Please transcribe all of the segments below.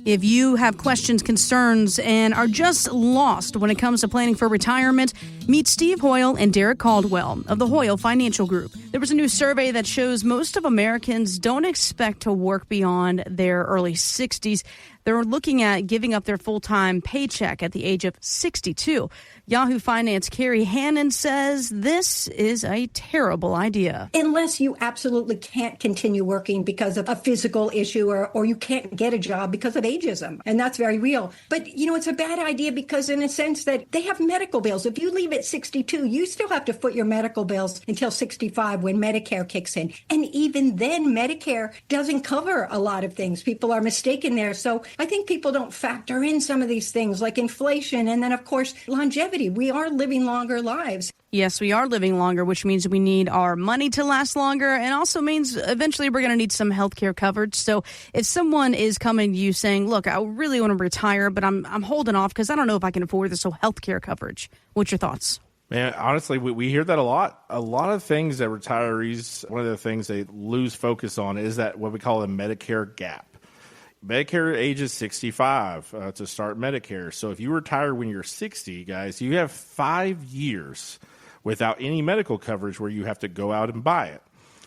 If you have questions, concerns, and are just lost when it comes to planning for retirement, meet Steve Hoyl and Derrek Caldwell of the Hoyl Financial Group. There was a new survey that shows most of Americans don't expect to work beyond their early 60s. They're looking at giving up their full-time paycheck at the age of 62. Yahoo Finance Carrie Hannon says this is a terrible idea. Unless you absolutely can't continue working because of a physical issue or you can't get a job because of ageism. And that's very real. But, it's a bad idea because in a sense that they have medical bills. If you leave at 62, you still have to foot your medical bills until 65 when Medicare kicks in. And even then, Medicare doesn't cover a lot of things. People are mistaken there. So I think people don't factor in some of these things like inflation and then, of course, longevity. We are living longer lives. Yes, we are living longer, which means we need our money to last longer and also means eventually we're going to need some health care coverage. So if someone is coming to you saying, look, I really want to retire, but I'm holding off because I don't know if I can afford this whole health care coverage. What's your thoughts? Man, honestly, we hear that a lot. A lot of things that retirees, one of the things they lose focus on is that what we call a Medicare gap. Medicare age is 65 to start Medicare. So if you retire when you're 60, guys, you have 5 years without any medical coverage where you have to go out and buy it.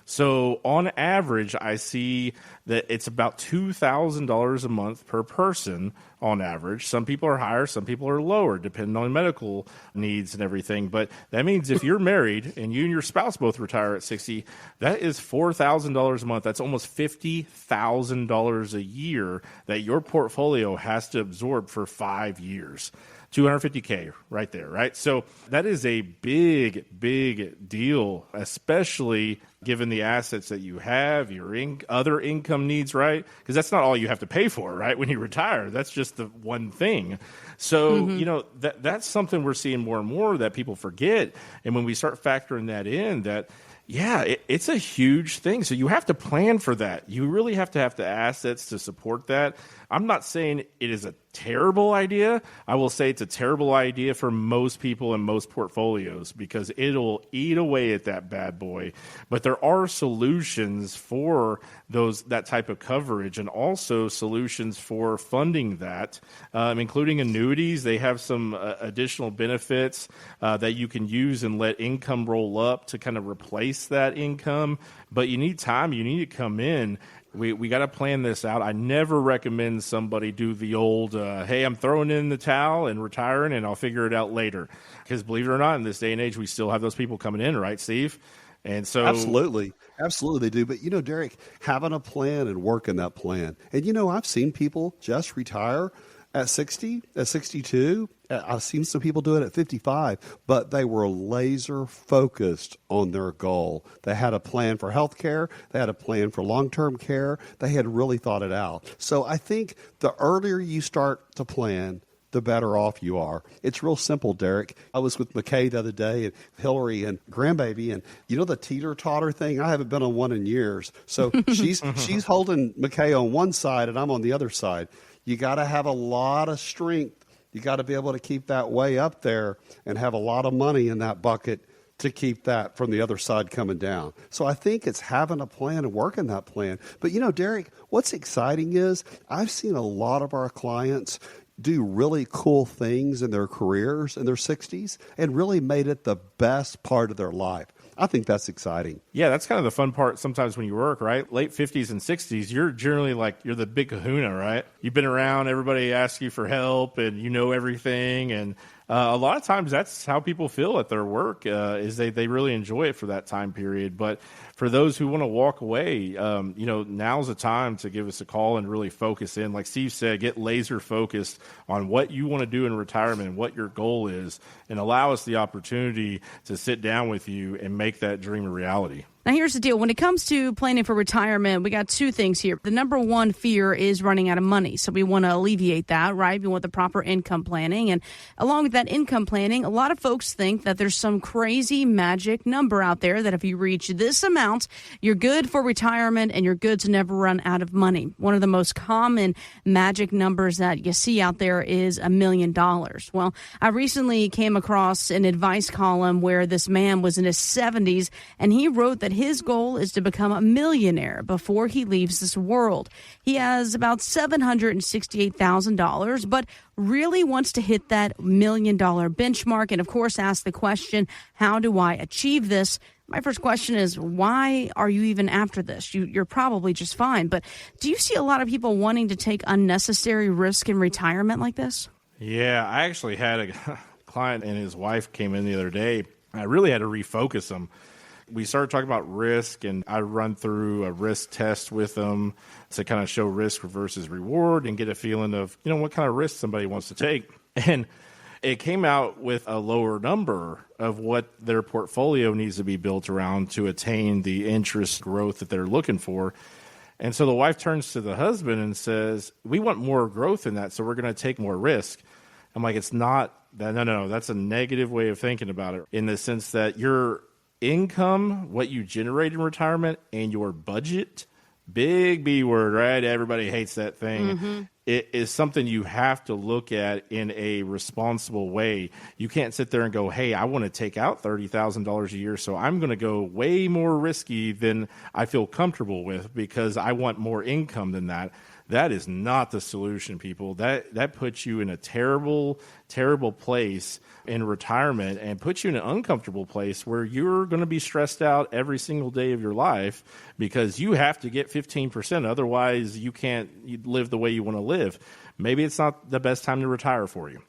So on average, I see that it's about $2,000 a month per person on average. Some people are higher, some people are lower, depending on medical needs and everything. But that means if you're married and you and your spouse both retire at 60, that is $4,000 a month. That's almost $50,000 a year that your portfolio has to absorb for 5 years. $250K right there, right? So that is a big, big deal, especially given the assets that you have, your other income needs, right? Because that's not all you have to pay for, right? When you retire, that's just the one thing. So, that's something we're seeing more and more that people forget. And when we start factoring that in, it's a huge thing. So you have to plan for that. You really have to have the assets to support that. I'm not saying it is a terrible idea. I will say it's a terrible idea for most people in most portfolios because it'll eat away at that bad boy. But there are solutions for that type of coverage and also solutions for funding that, including annuities. They have some additional benefits that you can use and let income roll up to kind of replace that income. But you need time. You need to come in. We got to plan this out. I never recommend somebody do the old, hey, I'm throwing in the towel and retiring and I'll figure it out later. Because believe it or not, in this day and age, we still have those people coming in, right, Steve? And so Absolutely they do. But, Derek, having a plan and working that plan. And, I've seen people just retire at 60, at 62. I've seen some people do it at 55, but they were laser focused on their goal. They had a plan for health care. They had a plan for long-term care. They had really thought it out. So I think the earlier you start to plan, the better off you are. It's real simple, Derek. I was with McKay the other day and Hillary and grandbaby, and the teeter-totter thing? I haven't been on one in years. So she's holding McKay on one side and I'm on the other side. You got to have a lot of strength. You got to be able to keep that way up there and have a lot of money in that bucket to keep that from the other side coming down. So I think it's having a plan and working that plan. But, Derek, what's exciting is I've seen a lot of our clients do really cool things in their careers in their 60s and really made it the best part of their life. I think that's exciting. Yeah, that's kind of the fun part sometimes when you work, right? Late 50s and 60s, you're generally you're the big kahuna, right? You've been around, everybody asks you for help, and you know everything. And a lot of times that's how people feel at their work, is they really enjoy it for that time period. But for those who want to walk away, now's the time to give us a call and really focus in. Like Steve said, get laser focused on what you want to do in retirement and what your goal is, and allow us the opportunity to sit down with you and make that dream a reality. Now, here's the deal. When it comes to planning for retirement, we got two things here. The number one fear is running out of money. So we want to alleviate that, right? We want the proper income planning. And along with that income planning, a lot of folks think that there's some crazy magic number out there that if you reach this amount, you're good for retirement and you're good to never run out of money. One of the most common magic numbers that you see out there is $1 million. Well, I recently came across an advice column where this man was in his 70s and he wrote that his goal is to become a millionaire before he leaves this world. He has about $768,000, but really wants to hit that $1 million benchmark. And of course, ask the question, how do I achieve this? My first question is, why are you even after this? You're probably just fine. But do you see a lot of people wanting to take unnecessary risk in retirement like this? Yeah, I actually had a client and his wife came in the other day. I really had to refocus them. We started talking about risk, and I run through a risk test with them to kind of show risk versus reward and get a feeling of, what kind of risk somebody wants to take. And it came out with a lower number of what their portfolio needs to be built around to attain the interest growth that they're looking for. And so the wife turns to the husband and says, we want more growth in that, so we're going to take more risk. I'm like, it's not that. No, that's a negative way of thinking about it, in the sense that your income, what you generate in retirement, and your budget, big B word, right? Everybody hates that thing. Mm-hmm. It is something you have to look at in a responsible way. You can't sit there and go, hey, I want to take out $30,000 a year, so I'm going to go way more risky than I feel comfortable with because I want more income than that. That is not the solution, people. That puts you in a terrible, terrible place in retirement and puts you in an uncomfortable place where you're going to be stressed out every single day of your life because you have to get 15%. Otherwise, you can't live the way you want to live. Maybe it's not the best time to retire for you.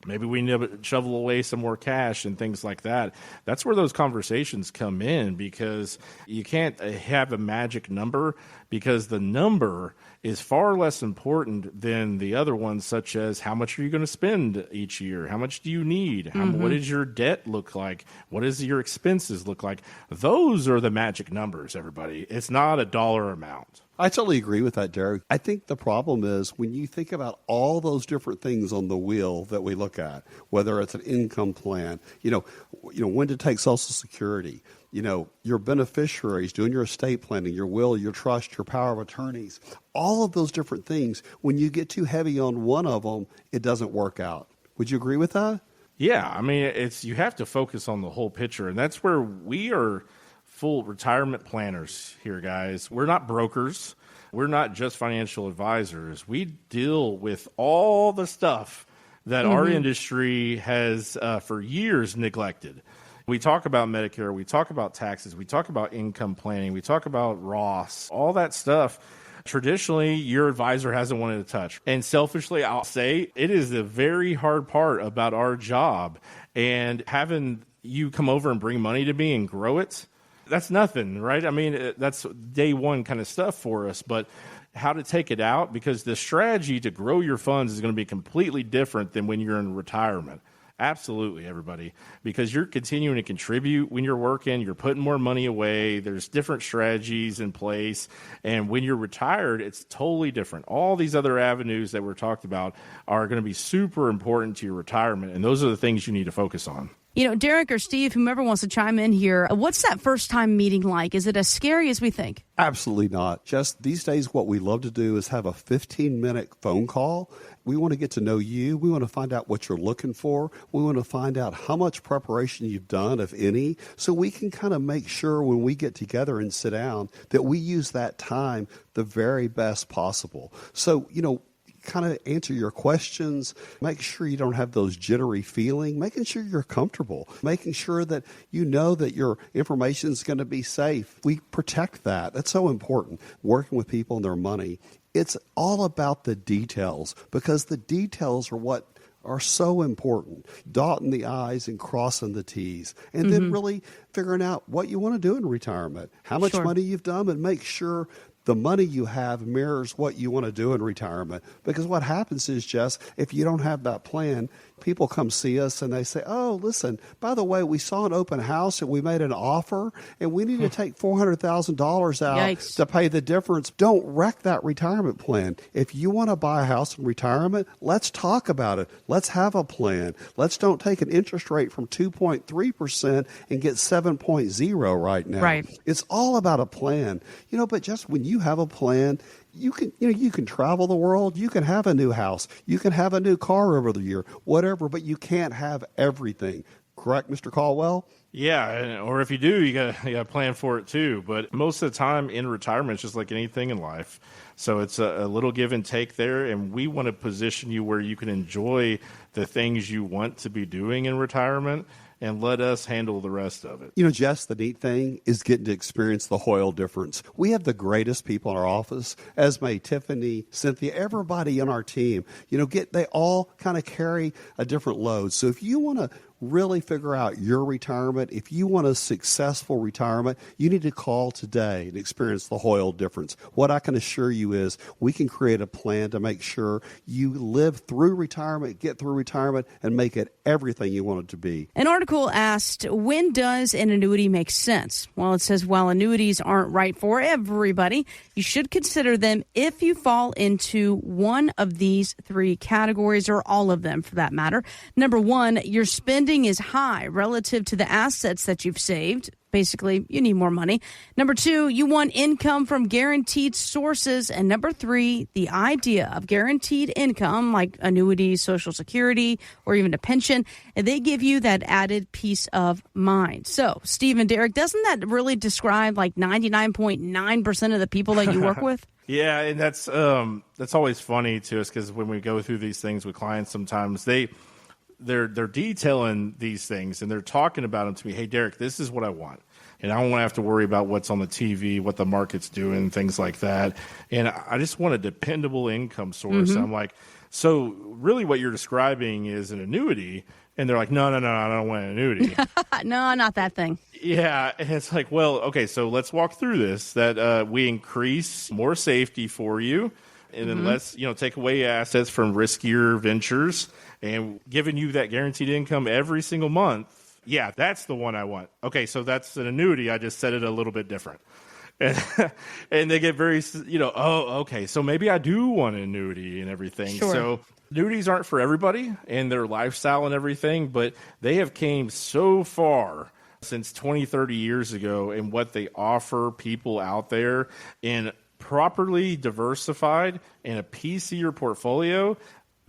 Maybe we need to shovel away some more cash and things like that. That's where those conversations come in, because you can't have a magic number, because the number is far less important than the other ones, such as how much are you going to spend each year? How much do you need? What does your debt look like? What does your expenses look like? Those are the magic numbers, everybody. It's not a dollar amount. I totally agree with that, Derek. I think the problem is when you think about all those different things on the wheel that we look at, whether it's an income plan, when to take Social Security, your beneficiaries, doing your estate planning, your will, your trust, your power of attorneys, all of those different things, when you get too heavy on one of them, it doesn't work out. Would you agree with that? Yeah, I mean, you have to focus on the whole picture, and that's where we are full retirement planners here, guys. We're not brokers. We're not just financial advisors. We deal with all the stuff that our industry has for years neglected. We talk about Medicare. We talk about taxes. We talk about income planning. We talk about Roth, all that stuff. Traditionally, your advisor hasn't wanted to touch. And selfishly, I'll say it is the very hard part about our job. And having you come over and bring money to me and grow it, that's nothing, right? I mean, that's day one kind of stuff for us, but how to take it out, because the strategy to grow your funds is going to be completely different than when you're in retirement. Absolutely, everybody, because you're continuing to contribute when you're working, you're putting more money away, there's different strategies in place, and when you're retired, it's totally different. All these other avenues that we're talked about are going to be super important to your retirement, and those are the things you need to focus on. Derek or Steve, whomever wants to chime in here, what's that first time meeting like? Is it as scary as we think? Absolutely not. Just these days, what we love to do is have a 15-minute phone call. We want to get to know you. We want to find out what you're looking for. We want to find out how much preparation you've done, if any, so we can kind of make sure when we get together and sit down that we use that time the very best possible. So, kind of answer your questions, make sure you don't have those jittery feelings, making sure you're comfortable, making sure that you know that your information is going to be safe. We protect that. That's so important. Working with people and their money, it's all about the details, because the details are what are so important. Dotting the I's and crossing the T's, and then really figuring out what you want to do in retirement, how much money you've done, and make sure the money you have mirrors what you want to do in retirement. Because what happens is, Jess, if you don't have that plan, people come see us and they say, oh, listen, by the way, we saw an open house and we made an offer and we need to take $400,000 out to pay the difference. Don't wreck that retirement plan. If you want to buy a house in retirement, let's talk about it. Let's have a plan. Let's don't take an interest rate from 2.3% and get 7.0 right now. Right. It's all about a plan. But just when you have a plan, you can travel the world, you can have a new house, you can have a new car over the year, whatever, but you can't have everything. Correct, Mr. Caldwell? Yeah, or if you do, you gotta plan for it too. But most of the time in retirement, it's just like anything in life. So it's a little give and take there, and we want to position you where you can enjoy the things you want to be doing in retirement, and let us handle the rest of it. Jess, the neat thing is getting to experience the Hoyl difference. We have the greatest people in our office, Esme, Tiffany, Cynthia, everybody on our team. They all kind of carry a different load. So if you want to really figure out your retirement, if you want a successful retirement, you need to call today and experience the Hoyl difference. What I can assure you is we can create a plan to make sure you live through retirement, get through retirement, and make it everything you want it to be. An article asked, when does an annuity make sense? Well, it says, while annuities aren't right for everybody, you should consider them if you fall into one of these three categories, or all of them for that matter. Number one, your spending is high relative to the assets that you've saved. Basically, you need more money. Number two, you want income from guaranteed sources. And number three, the idea of guaranteed income, like annuities, Social Security, or even a pension, and they give you that added peace of mind. So, Steve and Derek, doesn't that really describe like 99.9% of the people that you work with? Yeah, and that's always funny to us, because when we go through these things with clients, sometimes they're detailing these things, and they're talking about them to me. Hey, Derek, this is what I want. And I don't want to have to worry about what's on the TV, what the market's doing, things like that. And I just want a dependable income source. Mm-hmm. I'm like, so really what you're describing is an annuity. And they're like, no, I don't want an annuity. No, not that thing. Yeah. And it's like, well, okay, so let's walk through this, that we increase more safety for you. And then let's, take away assets from riskier ventures, and giving you that guaranteed income every single month. Yeah, that's the one I want. Okay, so that's an annuity. I just said it a little bit different. And they get very, okay, so maybe I do want an annuity and everything. Sure. So annuities aren't for everybody and their lifestyle and everything, but they have came so far since 20, 30 years ago in what they offer people out there, in properly diversified and a piece of your portfolio.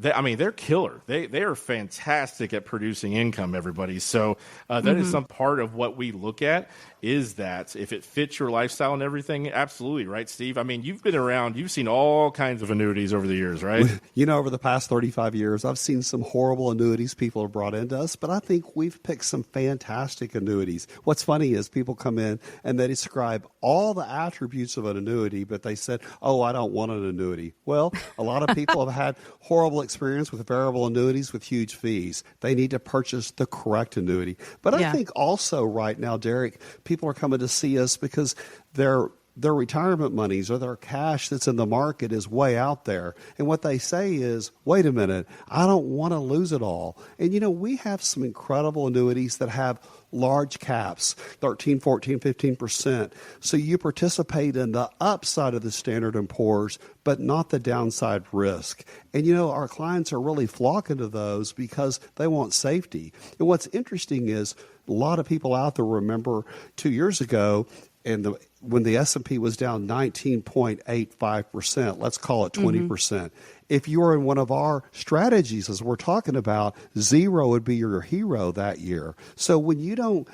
They're killer. They are fantastic at producing income, everybody. So that is some part of what we look at, is that if it fits your lifestyle and everything, absolutely, right, Steve? You've been around, you've seen all kinds of annuities over the years, right? Over the past 35 years, I've seen some horrible annuities people have brought into us, but I think we've picked some fantastic annuities. What's funny is people come in and they describe all the attributes of an annuity, but they said, oh, I don't want an annuity. Well, a lot of people have had horrible experience with variable annuities with huge fees. They need to purchase the correct annuity. But I think also right now, Derek, people are coming to see us because their retirement monies or their cash that's in the market is way out there. And what they say is, wait a minute, I don't want to lose it all. And, we have some incredible annuities that have large caps, 13, 14, 15%. So you participate in the upside of the Standard & Poor's, but not the downside risk. And, our clients are really flocking to those because they want safety. And what's interesting is a lot of people out there remember 2 years ago, and when the S&P was down 19.85%, let's call it 20%. If you were in one of our strategies, as we're talking about, zero would be your hero that year. So when you don't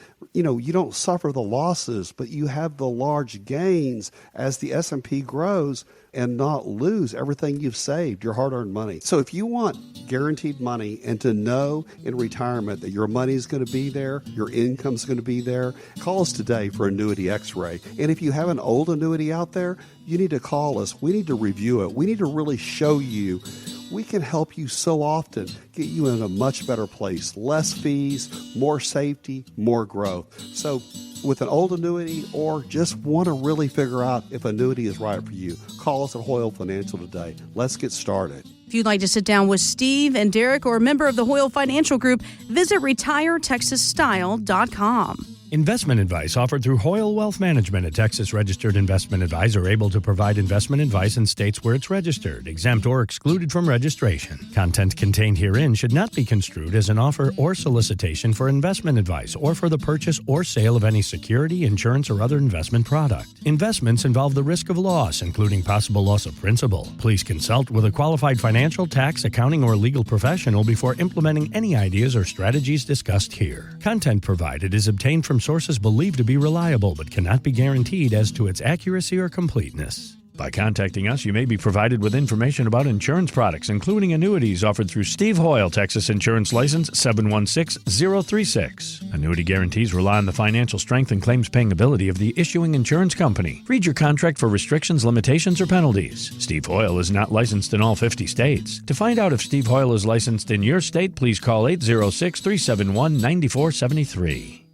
suffer the losses, but you have the large gains as the S&P grows, and not lose everything you've saved, your hard-earned money. So if you want guaranteed money and to know in retirement that your money is going to be there, your income's going to be there, call us today for Annuity X-Ray. And if you have an old annuity out there, you need to call us. We need to review it. We need to really show you. We can help you so often, get you in a much better place. Less fees, more safety, more growth. So with an old annuity, or just want to really figure out if annuity is right for you, call us at Hoyl Financial today. Let's get started. If you'd like to sit down with Steve and Derek or a member of the Hoyl Financial Group, visit retiretexasstyle.com. Investment advice offered through Hoyl Wealth Management, a Texas-registered investment advisor able to provide investment advice in states where it's registered, exempt, or excluded from registration. Content contained herein should not be construed as an offer or solicitation for investment advice or for the purchase or sale of any security, insurance, or other investment product. Investments involve the risk of loss, including possible loss of principal. Please consult with a qualified financial, tax, accounting, or legal professional before implementing any ideas or strategies discussed here. Content provided is obtained from sources believed to be reliable but cannot be guaranteed as to its accuracy or completeness. By contacting us, you may be provided with information about insurance products, including annuities offered through Steve Hoyl, Texas Insurance License 716036. Annuity guarantees rely on the financial strength and claims-paying ability of the issuing insurance company. Read your contract for restrictions, limitations, or penalties. Steve Hoyl is not licensed in all 50 states. To find out if Steve Hoyl is licensed in your state, please call 806-371-9473.